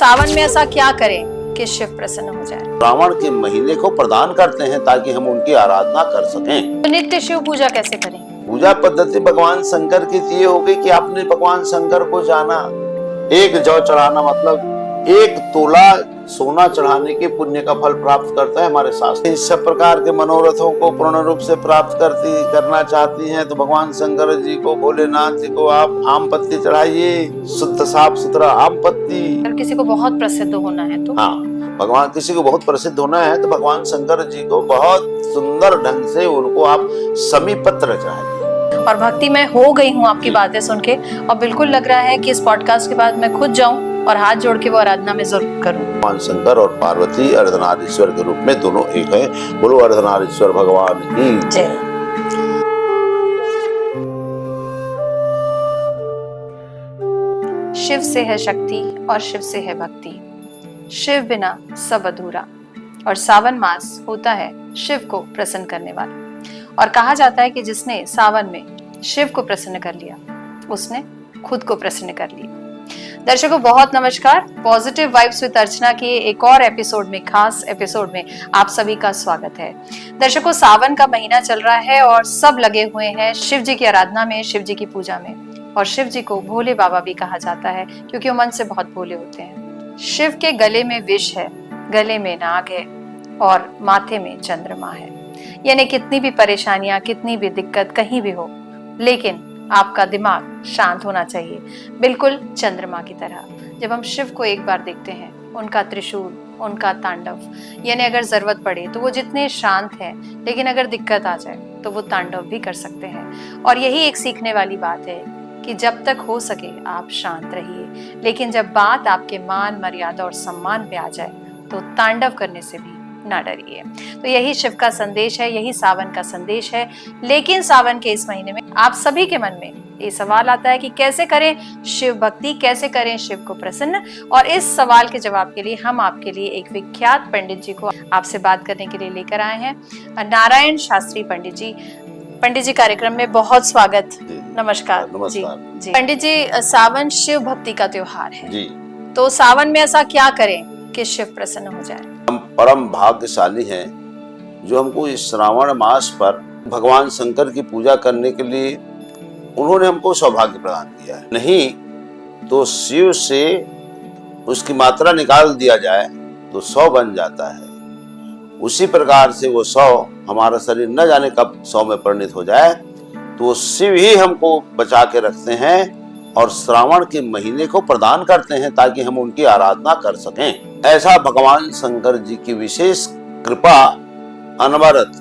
सावन में ऐसा क्या करें कि शिव प्रसन्न हो जाए? श्रावण के महीने को प्रदान करते हैं ताकि हम उनकी आराधना कर सकें। तो नित्य शिव पूजा कैसे करें? पूजा पद्धति भगवान शंकर की ये हो गई कि आपने भगवान शंकर को जाना। एक जौ चढ़ाना मतलब 1 तोला सोना चढ़ाने के पुण्य का फल प्राप्त करता है हमारे शास्त्र। इस सब प्रकार के मनोरथों को पूर्ण रूप से प्राप्त करना चाहती हैं तो भगवान शंकर जी को, भोलेनाथ जी को आप आम पत्ती चढ़ाइए, शुद्ध साफ सुथरा आम पत्ती। अगर किसी को बहुत प्रसिद्ध होना है तो? हाँ, भगवान किसी को बहुत प्रसिद्ध होना है तो भगवान शंकर जी को बहुत सुंदर ढंग से उनको आप समीपत्र चढ़ाइए। और भक्ति में हो गई हूँ आपकी बातें सुन के, और बिल्कुल लग रहा है कि इस पॉडकास्ट के बाद मैं खुद जाऊं और हाथ जोड़ के वो आराधना में जरूर करूं। भगवान शंकर और पार्वती अर्धनारीश्वर के रूप में दोनों एक है। बोलो अर्धनारीश्वर भगवान की जय। शिव से है शक्ति और शिव से है भक्ति, शिव बिना सब अधूरा। और सावन मास होता है शिव को प्रसन्न करने वाला। और कहा जाता है कि जिसने सावन में शिव को प्रसन्न कर लिया उसने खुद को प्रसन्न कर लिया। दर्शकों बहुत नमस्कार। पॉजिटिव वाइब्स विद अर्चना के एक और एपिसोड में, खास एपिसोड में आप सभी का स्वागत है। दर्शकों सावन का महीना चल रहा है और सब लगे हुए हैं शिव जी की आराधना में, शिव जी की पूजा में। और शिव जी को भोले बाबा भी कहा जाता है क्योंकि वो मन से बहुत भोले होते हैं। शिव के गले में विष है, गले में नाग है और माथे में चंद्रमा है। यानी कितनी भी परेशानियां, कितनी भी दिक्कत कहीं भी हो, लेकिन आपका दिमाग शांत होना चाहिए, बिल्कुल चंद्रमा की तरह। जब हम शिव को एक बार देखते हैं, उनका त्रिशूल, उनका तांडव, यानी अगर जरूरत पड़े तो वो जितने शांत हैं, लेकिन अगर दिक्कत आ जाए तो वो तांडव भी कर सकते हैं। और यही एक सीखने वाली बात है कि जब तक हो सके आप शांत रहिए, लेकिन जब बात आपके मान, मर्यादा और सम्मान पे आ जाए तो तांडव करने से भी ना डरिए। तो यही शिव का संदेश है, यही सावन का संदेश है। लेकिन सावन के इस महीने में आप सभी के मन में ये सवाल आता है कि कैसे करें शिव भक्ति, कैसे करें शिव को प्रसन्न। और इस सवाल के जवाब के लिए हम आपके लिए एक विख्यात पंडित जी को आपसे बात करने के लिए लेकर आए हैं, नारायण शास्त्री पंडित जी। पंडित जी कार्यक्रम में बहुत स्वागत। नमस्कार। नमस्कार जी पंडित जी, सावन शिव भक्ति का त्योहार है जी। तो सावन में ऐसा क्या करें कि शिव प्रसन्न हो जाए? हम परम भाग्यशाली हैं जो हमको इस श्रावण मास पर भगवान शंकर की पूजा करने के लिए उन्होंने हमको सौभाग्य प्रदान किया है। नहीं तो शिव से उसकी मात्रा निकाल दिया जाए तो 100 बन जाता है। उसी प्रकार से वो 100 हमारा शरीर न जाने कब 100 में परिणत हो जाए, तो वो शिव ही हमको बचा के रखते हैं और श्रावण के महीने को प्रदान करते हैं ताकि हम उनकी आराधना कर सकें। ऐसा भगवान शंकर जी की विशेष कृपा अनवरत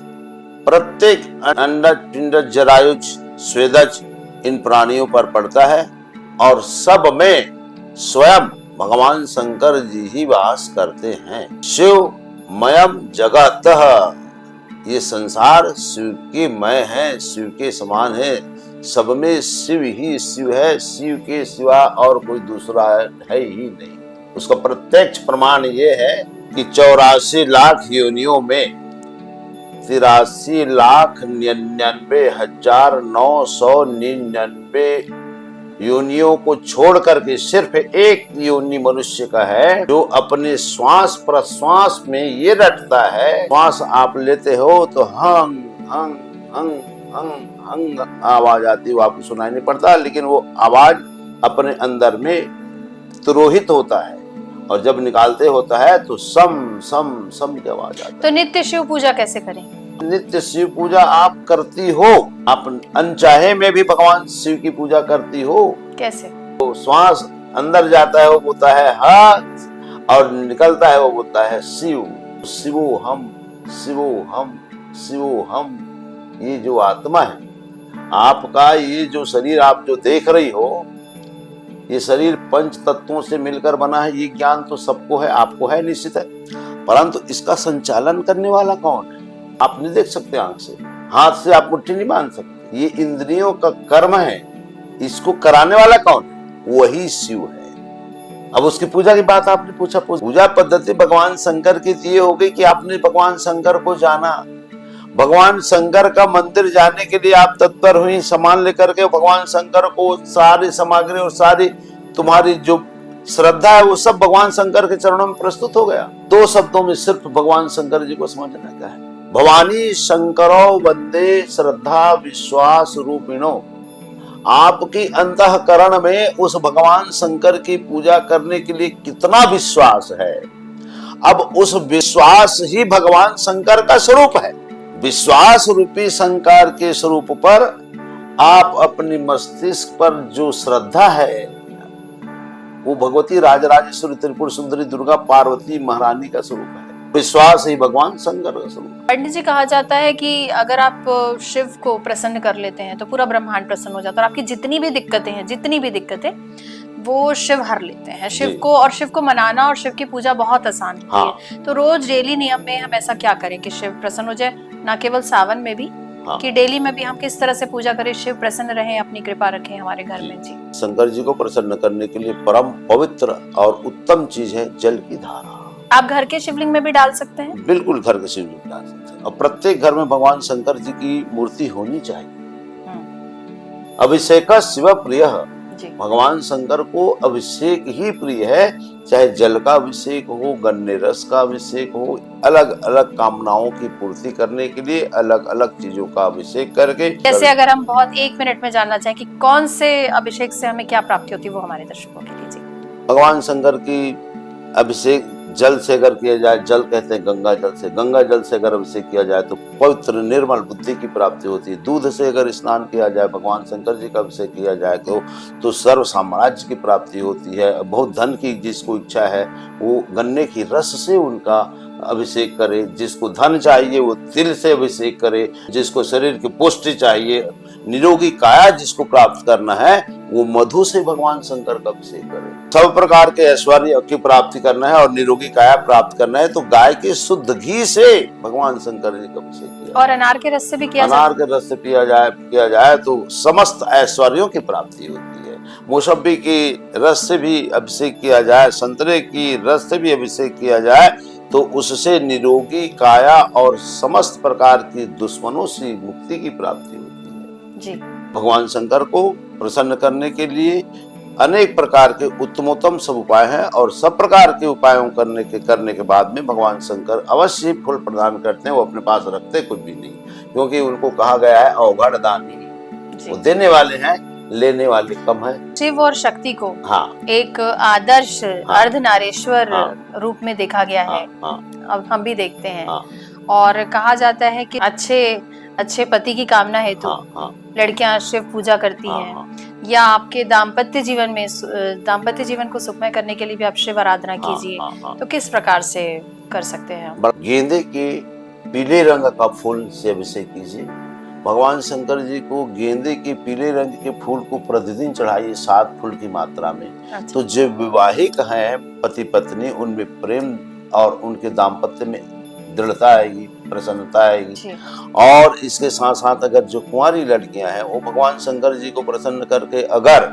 प्रत्येक अंडज, पिंडज, जरायुज, स्वेदज इन प्राणियों पर पड़ता है और सब में स्वयं भगवान शंकर जी ही वास करते हैं। शिव मयम जगतः, ये संसार शिव के मय है, शिव के समान है। सब में शिव ही शिव है, शिव के सिवा और कोई दूसरा है ही नहीं। उसका प्रत्यक्ष प्रमाण ये है कि 84 लाख योनियों में 83,99,999 योनियों को छोड़ करके सिर्फ एक योनि मनुष्य का है जो अपने श्वास प्रश्वास में ये रटता है। श्वास आप लेते हो तो हंग हंग हंग हंग हंग आवाज आती है, वो आपको सुनाई नहीं पड़ता, लेकिन वो आवाज अपने अंदर में तिरोहित होता है और जब निकालते होता है तो सम सम सम की आवाज आती है। तो नित्य शिव पूजा कैसे करें? नित्य शिव पूजा आप करती हो, आप अनचाहे में भी भगवान शिव की पूजा करती हो। कैसे? तो श्वास अंदर जाता है वो बोलता है हाथ, और निकलता है वो बोलता है शिव। शिवो हम, शिवो हम, शिवो हम। ये जो आत्मा है आपका, ये जो शरीर आप जो देख रही हो, ये शरीर 5 तत्वों से मिलकर बना है। ये ज्ञान तो सबको है, आपको है, निश्चित है, परंतु इसका संचालन करने वाला कौन है? आप नहीं देख सकते आंख से, हाथ से आप मुट्ठी नहीं बांध सकते। ये इंद्रियों का कर्म है, इसको कराने वाला कौन है? वही शिव है। अब उसकी पूजा की बात आपने पूछा। पूजा पद्धति भगवान शंकर की ये हो गई कि आपने भगवान शंकर को जाना। भगवान शंकर का मंदिर जाने के लिए आप तत्पर हुई, सामान लेकर के भगवान शंकर को सारी सामग्री और सारी तुम्हारी जो श्रद्धा है वो सब भगवान शंकर के चरणों में प्रस्तुत हो गया। 2 शब्दों में सिर्फ भगवान शंकर जी को समझना क्या है। भवानी शंकरो वंदे श्रद्धा विश्वास रूपिणो। आपकी अंतःकरण में उस भगवान शंकर की पूजा करने के लिए कितना विश्वास है, अब उस विश्वास ही भगवान शंकर का स्वरूप है। विश्वास रूपी शंकर के स्वरूप पर आप अपनी मस्तिष्क पर जो श्रद्धा है वो भगवती राजराजेश्वरी त्रिपुर सुंदरी दुर्गा पार्वती महारानी का स्वरूप है। विश्वास ही भगवान शंकर का स्वरूप। पंडित जी, कहा जाता है कि अगर आप शिव को प्रसन्न कर लेते हैं तो पूरा ब्रह्मांड प्रसन्न हो जाता है और आपकी जितनी भी दिक्कतें वो शिव हर लेते हैं। शिव को और शिव को मनाना और शिव की पूजा बहुत आसान होती है। तो रोज डेली नियम में हम ऐसा क्या करें कि शिव प्रसन्न हो जाए, ना केवल सावन में भी कि डेली में भी हम किस तरह से पूजा करें, शिव प्रसन्न रहे, अपनी कृपा रखें हमारे घर में। जी, शंकर जी को प्रसन्न करने के लिए परम पवित्र और उत्तम चीज है जल की धारा। आप घर के शिवलिंग में भी डाल सकते हैं? बिल्कुल घर के शिवलिंग में डाल सकते हैं और प्रत्येक घर में भगवान शंकर जी की मूर्ति होनी चाहिए। अभिषेक शिव प्रिय। भगवान शंकर को अभिषेक ही प्रिय है, चाहे जल का अभिषेक हो, गन्ने रस का अभिषेक हो, अलग अलग कामनाओं की पूर्ति करने के लिए अलग अलग चीजों का अभिषेक करके। जैसे अगर हम बहुत 1 मिनट में जानना चाहें कि कौन से अभिषेक से हमें क्या प्राप्ति होती है, वो हमारे दर्शकों के लिए। जी, भगवान शंकर की अभिषेक जल से अगर किया जाए, जल कहते हैं गंगा जल से, गंगा जल से अगर अभिषेक किया जाए तो पवित्र निर्मल बुद्धि की प्राप्ति होती है। दूध से अगर स्नान किया जाए, भगवान शंकर जी का अभिषेक किया जाए तो सर्व साम्राज्य की प्राप्ति होती है। बहुत धन की जिसको इच्छा है वो गन्ने की रस से उनका अभिषेक करे, जिसको धन चाहिए वो तिल से अभिषेक करे, जिसको शरीर की पुष्टि चाहिए, निरोगी काया जिसको प्राप्त करना है वो मधु से भगवान शंकर का अभिषेक करे। सब प्रकार के ऐश्वर्य की प्राप्ति करना है और निरोगी काया प्राप्त करना है तो गाय के शुद्ध घी से भगवान शंकर जी का अभिषेक किया। और अनार के रस से भी किया अनार के रस से किया जाए तो समस्त ऐश्वर्यों की प्राप्ति होती है। मौसम्बी की रस से भी अभिषेक किया जाए, संतरे की रस से भी अभिषेक किया जाए तो उससे निरोगी काया और समस्त प्रकार की दुश्मनों से मुक्ति की प्राप्ति होती है। जी, भगवान शंकर को प्रसन्न करने के लिए अनेक प्रकार के उत्तमोत्तम सब उपाय हैं और सब प्रकार के उपायों करने के बाद में भगवान शंकर अवश्य फल प्रदान करते हैं। वो अपने पास रखते कुछ भी नहीं, क्योंकि उनको कहा गया है अवघड़ दानी। वो देने वाले हैं, लेने वाले कम है। शिव और शक्ति को एक आदर्श अर्धनारीश्वर रूप में देखा गया है। अब हम भी देखते हैं और कहा जाता है कि अच्छे पति की कामना हेतु लड़कियां शिव पूजा करती हैं या आपके दाम्पत्य जीवन को सुखमय करने के लिए भी आप शिव आराधना कीजिए। तो किस प्रकार से कर सकते हैं? गेंदे के पीले रंग का फूल से अभिषेक कीजिए। भगवान शंकर जी को गेंदे के पीले रंग के फूल को प्रतिदिन चढ़ाइए 7 फूल की मात्रा में। अच्छा। तो जो विवाहित हैं पति पत्नी, उनमें प्रेम और उनके दाम्पत्य में दृढ़ता आएगी, प्रसन्नता आएगी। और इसके साथ साथ अगर जो कुंवारी लड़कियां हैं वो भगवान शंकर जी को प्रसन्न करके अगर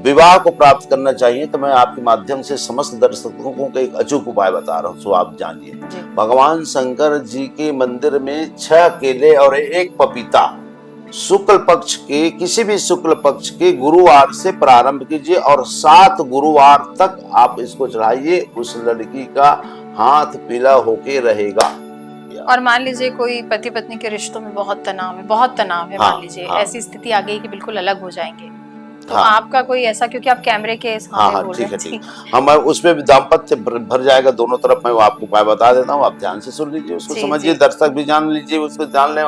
विवाह को प्राप्त करना चाहिए तो मैं आपके माध्यम से समस्त दर्शकों को एक अचूक उपाय बता रहा हूँ, सो आप जानिए। भगवान शंकर जी के मंदिर में 6 केले और 1 पपीता शुक्ल पक्ष के किसी भी शुक्ल पक्ष के गुरुवार से प्रारंभ कीजिए और 7 गुरुवार तक आप इसको चढ़ाइए। उस लड़की का हाथ पीला होके रहेगा। और मान लीजिए कोई पति पत्नी के रिश्तों में बहुत तनाव है, मान लीजिए ऐसी स्थिति आ गई कि बिल्कुल अलग हो जाएंगे, तो आपका कोई ऐसा, क्योंकि आप कैमरे के सामने बोल रहे हैं। ठीक है, हम उसमें भी दाम्पत्य भर जाएगा दोनों तरफ। मैं आपको उपाय बता देता हूँ, आप ध्यान से सुन लीजिए, उसको समझिए, दर्शक भी जान लीजिए, उसको जान ले,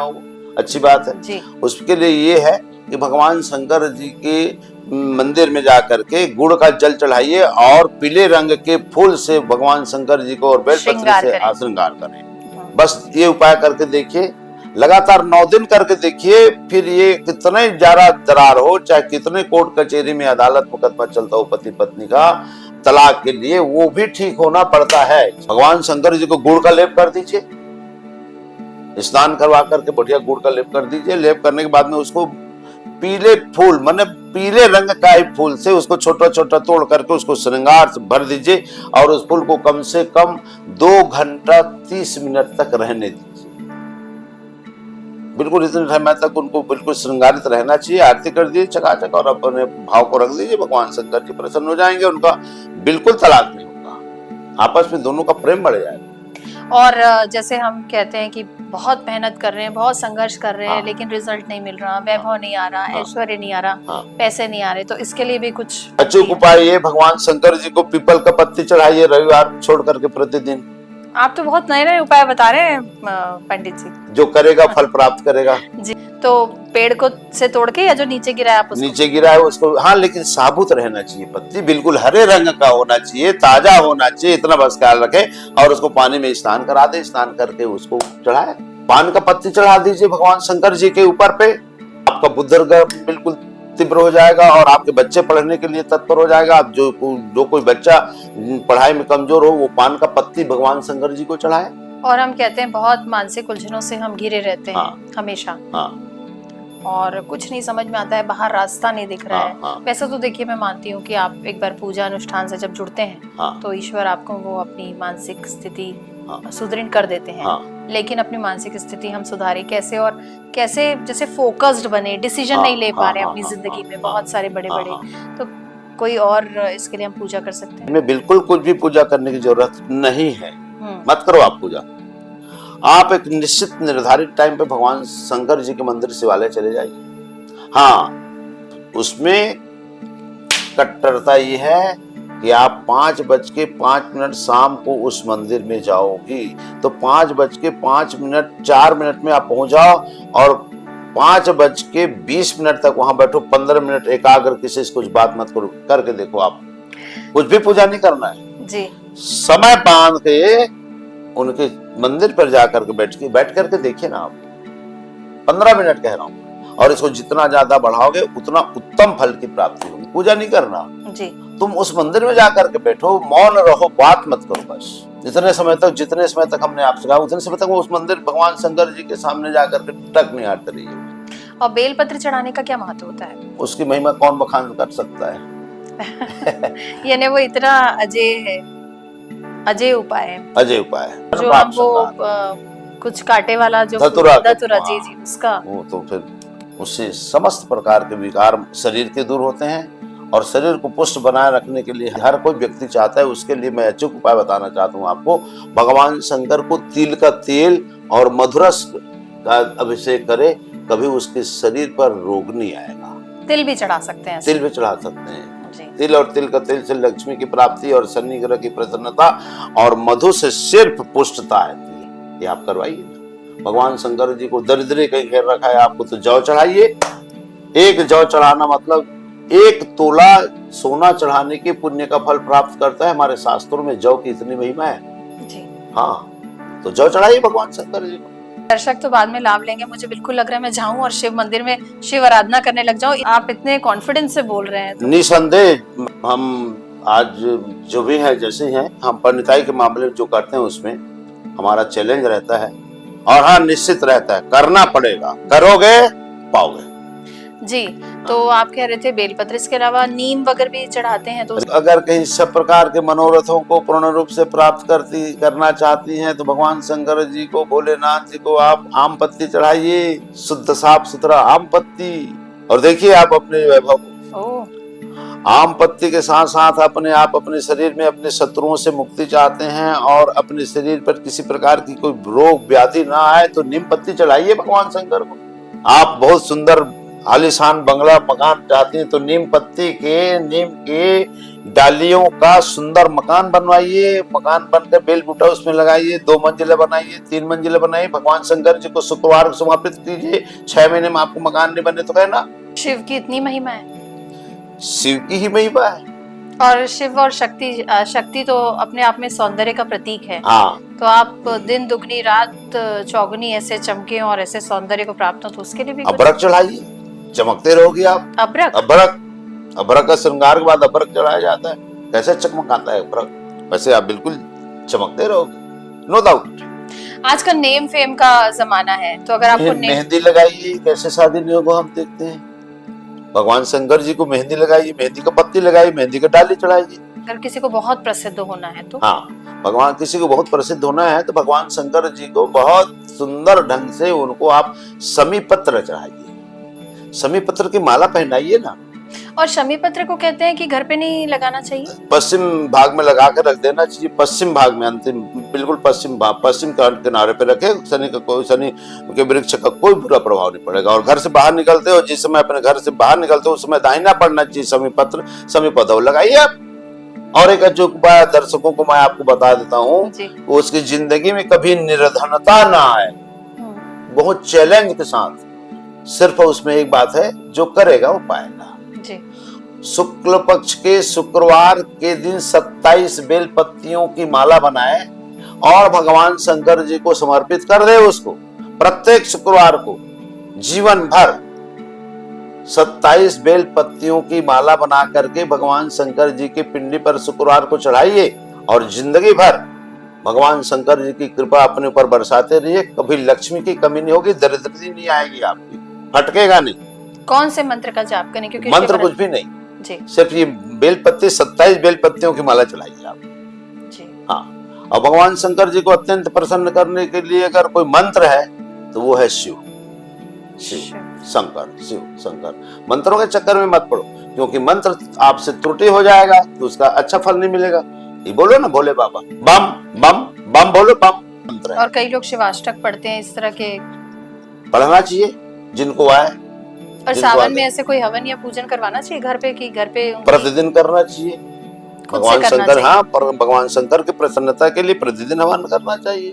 अच्छी बात है। उसके लिए ये है कि भगवान शंकर जी के मंदिर में जाकर के गुड़ का जल चढ़ाइए और पीले रंग के फूल से भगवान शंकर जी को और बेलपत्र से श्रृंगार करें। बस ये उपाय करके देखिए, लगातार 9 दिन करके देखिए, फिर ये कितने ज्यादा दरार हो, चाहे कितने कोर्ट कचहरी में अदालत मुकदमा चलता हो पति पत्नी का तलाक के लिए, वो भी ठीक होना पड़ता है। भगवान शंकर जी को गुड़ का लेप कर दीजिए, स्नान करवा करके बढ़िया गुड़ का लेप कर दीजिए। लेप करने के बाद में उसको पीले फूल माने पीले रंग का ही फूल से उसको छोटा छोटा तोड़ करके उसको श्रृंगार से भर दीजिए और उस फूल को कम से कम 2 घंटा 30 मिनट तक रहने दीजिए। बिल्कुल इतने समय तक उनको बिल्कुल श्रृंगारित रहना चाहिए। आरती कर दीजिए चकाचक और अपने भाव को रख दीजिए, भगवान शंकर जी प्रसन्न हो जाएंगे। उनका बिल्कुल तलाक नहीं होगा, आपस में दोनों का प्रेम बढ़ जाएगा। और जैसे हम कहते हैं कि बहुत मेहनत कर रहे हैं, बहुत संघर्ष कर रहे हैं, हाँ। लेकिन रिजल्ट नहीं मिल रहा, वैभव नहीं आ रहा, हाँ। ऐश्वर्य नहीं आ रहा, हाँ। पैसे नहीं आ रहे, तो इसके लिए भी कुछ अचूक उपाय ये, भगवान शंकर जी को पीपल का पत्ती चढ़ाइए रविवार छोड़ करके प्रतिदिन। आप तो बहुत नए नए उपाय बता रहे हैं पंडित जी। जो करेगा फल प्राप्त करेगा। जी, तो पेड़ को से तोड़ के या जो नीचे गिरा है आप उसको? नीचे गिरा है उसको, हाँ, लेकिन साबुत रहना चाहिए, पत्ती बिल्कुल हरे रंग का होना चाहिए, ताजा होना चाहिए, इतना बस ख्याल रखें। और उसको पानी में स्नान करा दे, स्नान करके उसको चढ़ाए। पान का पत्ती चढ़ा दीजिए भगवान शंकर जी के ऊपर पे, आपका बुद्धिर्गम बिल्कुल तीव्र हो जाएगा और आपके बच्चे पढ़ने के लिए तत्पर हो जाएगा। आप जो कोई बच्चा पढ़ाई में कमजोर हो, वो पान का पत्ती भगवान शंकर जी को चढ़ाए। और हम कहते हैं बहुत मानसिक उलझनों से हम घिरे रहते हैं। हाँ। हमेशा। हाँ। और कुछ नहीं समझ में आता है, बाहर रास्ता नहीं दिख रहा हाँ। है। हाँ। वैसे तो देखिए, मैं मानती हूँ कि आप एक बार पूजा अनुष्ठान से जब जुड़ते हैं, हाँ। तो ईश्वर आपको वो अपनी मानसिक स्थिति हाँ। सुदृढ़ कर देते हैं। हाँ। लेकिन अपनी मानसिक स्थिति हम सुधारे कैसे, और कैसे जैसे फोकस्ड बने, डिसीजन नहीं ले पा रहे अपनी जिंदगी में, बहुत सारे बड़े बड़े, तो कोई और इसके लिए हम पूजा कर सकते हैं? में बिल्कुल कुछ भी पूजा करने की जरूरत नहीं है। मत करो आप पूजा। आप एक निश्चित निर्धारित टाइम पे भगवान शंकर जी के मंदिर शिवालय चले जाइए। हाँ, उसमें कट्टरता ये है कि आप 5:05 शाम को उस मंदिर में जाओगी, तो 5:05 4 में आप पहुंच जाओ और 5:20 तक वहां बैठो। 15 मिनट एकाग्र किसी से कुछ बात मत करो, करके देखो। आप कुछ भी पूजा नहीं करना है जी, समय बांध के उनके मंदिर पर जाकर के बैठ करके देखिए ना। आप 15 मिनट कह रहा हूँ, और इसको जितना ज्यादा बढ़ाओगे उतना उत्तम फल की प्राप्ति होगी। पूजा नहीं करना जी। तुम उस मंदिर में जाकर के बैठो, मौन रहो, बात मत करो। बस जितने समय तक हमने आपसे कहा, उतने समय तक वो उस मंदिर भगवान शंकर जी के सामने जाकर के टक नहीं हारते रहिए। और बेलपत्र चढ़ाने का क्या महत्व होता है? उसकी महिमा कौन बखान कर सकता है। यानी वो इतना अजय है, अजय उपाय है। अजय उपाय है। जो हम वो कुछ कांटे वाला जो धतूरा, जी जी, उसका वो तो फिर उससे समस्त प्रकार के विकार शरीर के दूर होते हैं। और शरीर को पुष्ट बनाए रखने के लिए हर कोई व्यक्ति चाहता है, उसके लिए मैं अचूक उपाय बताना चाहता हूँ आपको। भगवान शंकर को तिल का तेल और मधुरस का अभिषेक करे, कभी उसके शरीर पर रोग नहीं आएगा। तिल भी चढ़ा सकते हैं? तिल भी चढ़ा सकते हैं। तिल और तिल का तेल से लक्ष्मी की प्राप्ति और शनि ग्रह की प्रसन्नता, और मधु से सिर्फ पुष्टता आती है। ये आप करवाइए। भगवान शंकर जी को दरिद्री कहीं घेर रखा है आपको, तो जौ चढ़ाइए। एक जौ चढ़ाना मतलब 1 तोला सोना चढ़ाने के पुण्य का फल प्राप्त करता है। हमारे शास्त्रों में जौ की इतनी महिमा है जी। हाँ, तो जौ चढ़ाइए भगवान शंकर जी को। दर्शक तो बाद में लाभ लेंगे। मुझे बिल्कुल लग रहा है मैं जाऊं और शिव मंदिर में शिव आराधना करने लग जाऊं। आप इतने कॉन्फिडेंस से बोल रहे हैं तो। निसंदेह हम आज जो भी है जैसे हैं, हम पंडिताई के मामले में जो करते हैं उसमें हमारा चैलेंज रहता है, और हाँ निश्चित रहता है, करना पड़ेगा, करोगे पाओगे जी। तो आप कह रहे थे बेलपत्र, इसके अलावा नीम वगैरह भी चढ़ाते हैं? तो अगर कहीं सब प्रकार के मनोरथों को पूर्ण रूप से प्राप्त करना चाहती हैं, तो भगवान शंकर जी को, भोलेनाथ जी को आप आम पत्ती चढ़ाइए, शुद्ध साफ सुथरा आम पत्ती। और देखिए आप अपने वैभव को, आम पत्ती के साथ साथ अपने शरीर में अपने शत्रुओं से मुक्ति चाहते हैं, और अपने शरीर पर किसी प्रकार की कोई रोग व्याधि ना आए, तो नीम पत्ती चढ़ाइए भगवान शंकर को। आप बहुत सुंदर आलीशान बंगला मकान चाहती हैं, तो नीम के डालियों का सुंदर मकान बनवाइए। मकान बनकर बेल बूटा उसमें लगाइए, 2 मंजिला बनाइए, 3 मंजिला बनाइए। भगवान शंकर जी को शुक्रवार को समर्पित कीजिए। 6 महीने में आपको मकान नहीं बने तो कहना। शिव की इतनी महिमा है, शिव की ही महिमा है। और शिव और शक्ति तो अपने आप में सौंदर्य का प्रतीक है। हाँ। तो आप दिन दुगनी रात चौगुनी ऐसे चमके और ऐसे सौंदर्य को प्राप्त हो, तो उसके लिए भी अबरक चढ़ाइए, चमकते रहोगी आप। अबरक का श्रृंगार के बाद अबरक चढ़ाया जाता है। कैसे चमकाता है अबरक, वैसे आप बिल्कुल चमकते रहोगे, नो डाउट। आजकल नेम फेम का जमाना है, तो अगर आपको मेहंदी लगाइए, कैसे शादी नहीं होगा हम देखते हैं। भगवान शंकर जी को मेहंदी लगाइए, मेहंदी का पत्ती लगाइए, मेहंदी का डाली चढ़ाइए। अगर किसी को बहुत प्रसिद्ध होना है तो, हाँ, किसी को बहुत प्रसिद्ध होना है तो भगवान शंकर जी को बहुत सुंदर ढंग से उनको आप शमी पत्र चढ़ाइए, शमी पत्र की माला पहनाइए ना। और शमी पत्र को कहते हैं कि घर पे नहीं लगाना चाहिए, पश्चिम भाग में लगा कर रख देना चाहिए, पश्चिम भाग में, अंतिम बिल्कुल पश्चिम भाग, पश्चिम किनारे पे रखे। शनि के वृक्ष का कोई बुरा प्रभाव नहीं पड़ेगा। और घर से बाहर निकलते हो, जिस समय अपने घर से बाहर निकलते हो उस समय दाहिना पड़ना चाहिए शमी पत्र, शमी पौधा लगाइए आप। और एक जो उपाय दर्शकों को मैं आपको बता देता हूँ, उसकी जिंदगी में कभी निर्धनता ना आए, बहुत चैलेंज के साथ। सिर्फ उसमें एक बात है, जो करेगा वो पाएगा। शुक्ल पक्ष के शुक्रवार के दिन 27 बेल पत्तियों की माला बनाए और भगवान शंकर जी को समर्पित कर दे। उसको प्रत्येक शुक्रवार को जीवन भर 27 बेल पत्तियों की माला बना करके भगवान शंकर जी की पिंडी पर शुक्रवार को चढ़ाइए और जिंदगी भर भगवान शंकर जी की कृपा अपने ऊपर बरसाते रहिए। कभी लक्ष्मी की कमी नहीं होगी, दरिद्रता नहीं आएगी, आपकी फटकेगा नहीं। कौन से मंत्र का जाप करें? क्योंकि मंत्र कुछ भी नहीं जी, सिर्फ ये बेल पत्ती 27 बेल पत्तियों की माला चढ़ाइए आप जी। हाँ, और भगवान शंकर जी को अत्यंत प्रसन्न करने के लिए अगर कोई मंत्र है तो वो है शिव शंकर। मंत्रों के चक्कर में मत पड़ो, क्योंकि मंत्र आपसे त्रुटि हो जाएगा तो उसका अच्छा फल नहीं मिलेगा। ये बोलो ना, भोले बाबा बम बम बम बोलो, बम मंत्र है। और कई लोग शिवाष्टक पढ़ते हैं, इस तरह के पढ़ना चाहिए जिनको आए। और सावन में ऐसे कोई हवन या पूजन करवाना चाहिए घर पे, कि घर पे प्रतिदिन करना चाहिए भगवान शंकर। हाँ, पर भगवान शंकर की प्रसन्नता के लिए प्रतिदिन हवन करना चाहिए।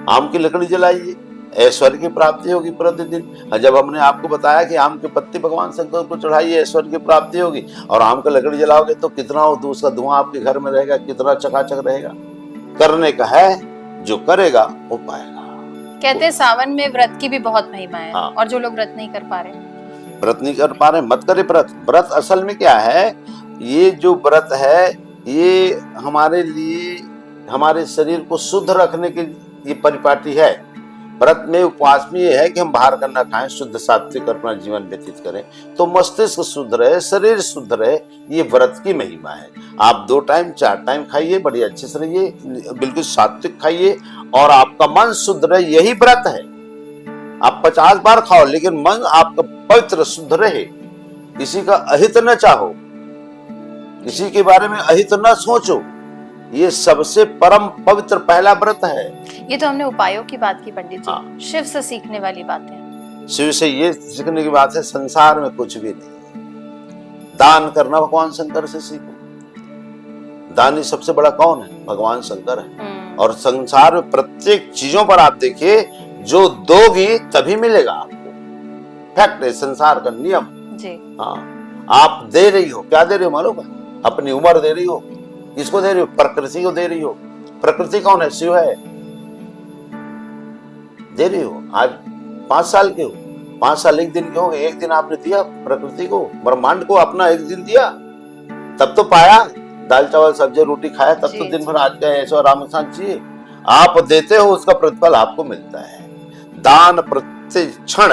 आम की लकड़ी जलाइए, ऐश्वर्य की प्राप्ति होगी प्रतिदिन। जब हमने आपको बताया कि आम की पत्ती भगवान शंकर को चढ़ाइए, ऐश्वर्य की प्राप्ति होगी, और आम का लकड़ी जलाओगे तो कितना उसका धुआं आपके घर में रहेगा, कितना चकाचक रहेगा। करने का है, जो करेगा वो पाएगा। कहते हैं सावन में व्रत की भी बहुत महिमा है। हाँ। और जो लोग व्रत नहीं कर पा रहे, मत करे व्रत। व्रत असल में क्या है, ये जो व्रत है ये हमारे लिए, हमारे शरीर को शुद्ध रखने की ये परिपाटी है। व्रत में, उपवास में ये है कि हम बाहर का ना खाएं, शुद्ध सात्विक अपना जीवन व्यतीत करें, तो मस्तिष्क शुद्ध रहे, शरीर शुद्ध रहे। ये व्रत की महिमा है। आप 2 टाइम 4 टाइम खाइए, बड़ी अच्छे से रहिए, बिल्कुल सात्विक खाइए और आपका मन शुद्ध रहे, यही व्रत है। आप 50 बार खाओ लेकिन मन आपका पवित्र शुद्ध रहे। किसी का अहित न चाहो, किसी के बारे में अहित न सोचो, ये सबसे परम पवित्र पहला व्रत है। ये तो हमने उपायों की बात की पंडित जी। हाँ। शिव से सीखने वाली बात है। शिव से ये सीखने की बात है, संसार में कुछ भी नहीं। दान करना भगवान शंकर से सीखो। दानी सबसे बड़ा कौन है? भगवान शंकर है। और संसार में प्रत्येक चीजों पर आप देखिए, जो दोगी तभी मिलेगा आपको। फैक्ट है, संसार का नियम जी। हाँ, आप दे रही हो, क्या दे रही हो मालूम है? अपनी उम्र दे रही हो। किसको दे रही हो? प्रकृति को दे रही हो। प्रकृति कौन है? शिव है। दे रही हो। आज 5 साल के हो, 5 साल 1 दिन के हो, 1 दिन आपने दिया प्रकृति को, ब्रह्मांड को अपना 1 दिन दिया, तब तो पाया। दाल चावल सब्जी रोटी खाया, तब तो दिन भर आज का ऐसा आराम चाहिए। आप देते हो, उसका प्रतिफल आपको मिलता है। दान प्रत्येक क्षण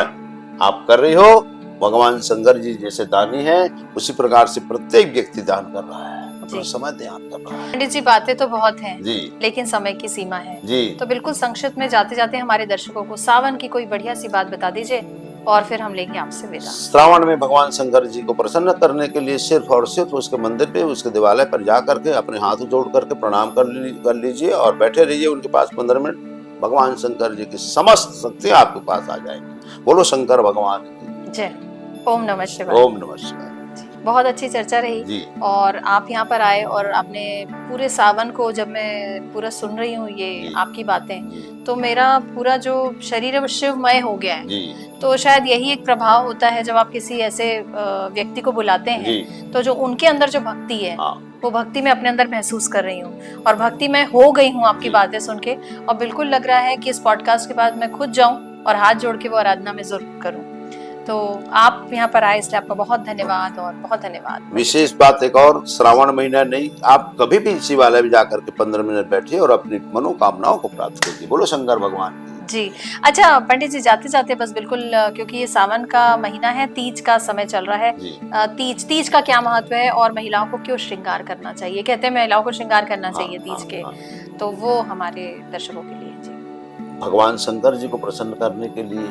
आप कर रही हो। भगवान शंकर जी जैसे दानी है, उसी प्रकार से प्रत्येक व्यक्ति दान कर रहा है, अपना समय ध्यान कर रहा है। पंडित जी, बातें तो बहुत हैं जी, लेकिन समय की सीमा है जी। तो बिल्कुल संक्षिप्त में जाते जाते हमारे दर्शकों को सावन की कोई बढ़िया सी बात बता दीजिए और फिर हम लेंगे आपसे विदा। श्रावण में भगवान शंकर जी को प्रसन्न करने के लिए सिर्फ और सिर्फ उसके मंदिर पे, उसके देवालय पर जा करके अपने हाथ जोड़ करके प्रणाम कर लीजिए और बैठे रहिए उनके पास 15 मिनट। भगवान शंकर जी की समस्त शक्ति आपके पास आ जाएगी। बोलो शंकर भगवान की जय। ओम नमः शिवाय। ओम नमः शिवाय। बहुत अच्छी चर्चा रही जी। और आप यहाँ पर आए और आपने पूरे सावन को, जब मैं पूरा सुन रही हूँ ये आपकी बातें, तो मेरा पूरा जो शरीर है वो शिवमय हो गया है जी। तो शायद यही एक प्रभाव होता है जब आप किसी ऐसे व्यक्ति को बुलाते हैं, तो जो उनके अंदर जो भक्ति है वो भक्ति मैं अपने अंदर महसूस कर रही हूँ और भक्ति मैं हो गई हूँ आपकी बातें सुन के। और बिल्कुल लग रहा है कि इस पॉडकास्ट के बाद मैं खुद जाऊं और हाथ जोड़ के वो आराधना में जरूर करूं। तो आप यहाँ पर आए इसलिए आपका बहुत धन्यवाद और बहुत धन्यवाद। विशेष बात एक और, श्रावण महीना नहीं, आप कभी भी शिवालय में जाकर के 15 मिनट बैठिए और अपनी मनोकामनाओं को प्राप्त कीजिए। बोलो शंकर भगवान जी। अच्छा पंडित जी, जाते जाते बस बिल्कुल, क्योंकि ये सावन का महीना है, तीज का समय चल रहा है, तीज का क्या महत्व है और महिलाओं को क्यों श्रृंगार करना चाहिए? कहते हैं महिलाओं को श्रृंगार करना चाहिए तीज के, तो वो हमारे दर्शकों के लिए जी। भगवान शंकर जी को प्रसन्न करने के लिए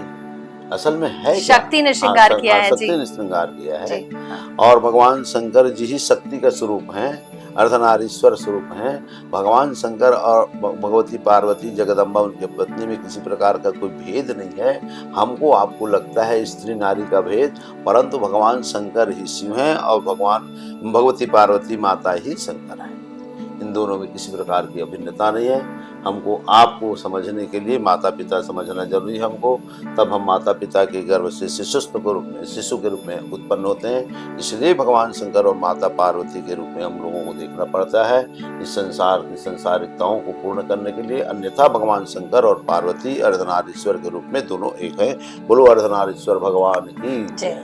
असल में है क्या? शक्ति ने श्रृंगार किया है शक्ति जी। ने श्रृंगार किया है जी, हाँ। और भगवान शंकर जी ही शक्ति का स्वरूप हैं, अर्धनारीश्वर स्वरूप हैं। भगवान शंकर और भगवती पार्वती जगदम्बा उनके पत्नी में किसी प्रकार का कोई भेद नहीं है। हमको आपको लगता है स्त्री नारी का भेद, परंतु भगवान शंकर ही शिव हैं और भगवान भगवती पार्वती माता ही शंकर है। इन दोनों में किसी प्रकार की अभिन्नता नहीं है। हमको आपको समझने के लिए माता पिता समझना जरूरी है हमको, तब हम माता पिता के गर्भ से शिशु के रूप में उत्पन्न होते हैं। इसलिए भगवान शंकर और माता पार्वती के रूप में हम लोगों को देखना पड़ता है इस संसार की संसारिकताओं को पूर्ण करने के लिए। अन्यथा भगवान शंकर और पार्वती अर्धनारीश्वर के रूप में दोनों एक है। बोलो अर्धनारीश्वर भगवान की जय।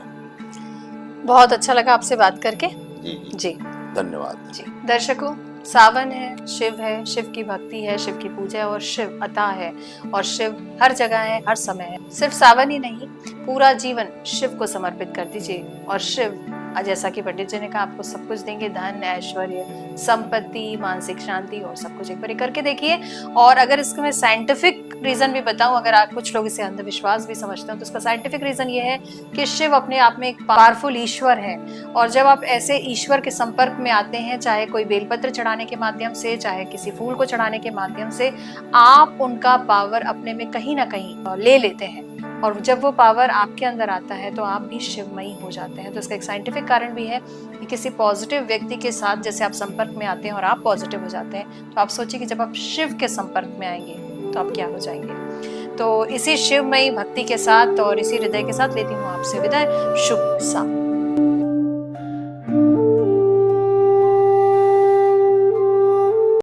बहुत अच्छा लगा आपसे बात करके। जी जी जी, धन्यवाद जी। दर्शकों, सावन है, शिव की भक्ति है, शिव की पूजा है और शिव अता है और शिव हर जगह है, हर समय है। सिर्फ सावन ही नहीं, पूरा जीवन शिव को समर्पित कर दीजिए और शिव, जैसा कि पंडित जी ने कहा, आपको सब कुछ देंगे, धन, ऐश्वर्य, संपत्ति, मानसिक शांति और सब कुछ। एक बार करके देखिए। और अगर इसका मैं साइंटिफिक रीजन भी बताऊं, अगर आप कुछ लोग इसे अंधविश्वास भी समझते हैं, तो इसका साइंटिफिक रीजन ये है कि शिव अपने आप में एक पावरफुल ईश्वर है और जब आप ऐसे ईश्वर के संपर्क में आते हैं, चाहे कोई बेलपत्र चढ़ाने के माध्यम से, चाहे किसी फूल को चढ़ाने के माध्यम से, आप उनका पावर अपने में कहीं ना कहीं ले लेते हैं और जब वो पावर आपके अंदर आता है तो आप भी शिवमयी हो जाते हैं। तो इसका एक साइंटिफिक कारण भी है कि किसी पॉजिटिव व्यक्ति के साथ जैसे आप संपर्क में आते हैं और आप पॉजिटिव हो जाते हैं, तो आप सोचिए कि जब आप शिव के संपर्क में आएंगे तो आप क्या हो जाएंगे। तो इसी शिवमयी भक्ति के साथ और इसी हृदय के साथ लेती हूँ आपसे विदाई। शुभ शाम।